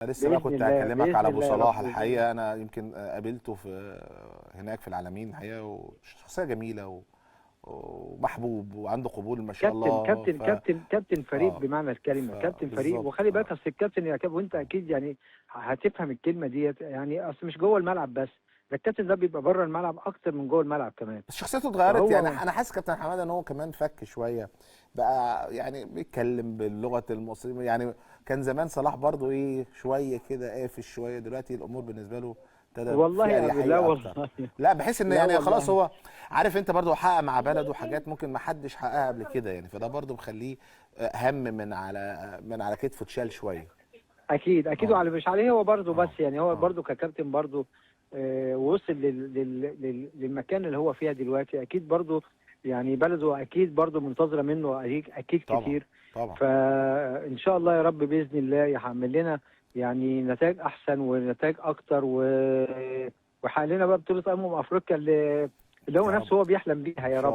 أنا لسه بقى باذن كنت الله هكلمك باذن على ابو الله يا صلاح. رب، باذن الله. الحقيقه انا يمكن قابلته في هناك في العالمين الحقيقه، وشخصيه جميله ومحبوب وعنده قبول ما شاء كابتن الله. كابتن كابتن كابتن فريق اه بمعنى الكلمه، كابتن فريق. بالظبط وخلي بالك اصل الكابتن يا كابتن، وانت اكيد يعني هتفهم الكلمه ديت، يعني اصل مش جوه الملعب بس، ده الكابتن ده بيبقى بره الملعب اكتر من جوه الملعب كمان. بس شخصيته اتغيرت. يعني فهو انا حاسس كابتن حماده ان هو كمان فك شويه بقى، يعني بيتكلم باللغه المصريه. يعني كان زمان صلاح برضو ايه شويه كده قافش شويه، دلوقتي الامور بالنسبه له ابتدى في والله لا اريحيه اكتر. والله. لا بحيث ان لا يعني خلاص والله. هو عارف انت برضو حقق مع بلده حاجات ممكن ما حدش حققها قبل كده، يعني فده برضو مخليه هم من على كتفه اتشال شويه. اكيد اكيد، اه وعلى مش عليه هو برضه بس، اه يعني هو اه برضه ككابتن برضه وصل للمكان اللي هو فيها دلوقتي، اكيد برضه يعني بلده اكيد برضه منتظره منه اكيد طبعا كتير. طبعا. فان شاء الله يا رب باذن الله يحمل لنا يعني نتائج احسن ونتائج اكتر، ويحقق لنا بقى بطوله افريقيا اللي هو يا رب نفسه هو بيحلم بيها ان يا شاء رب.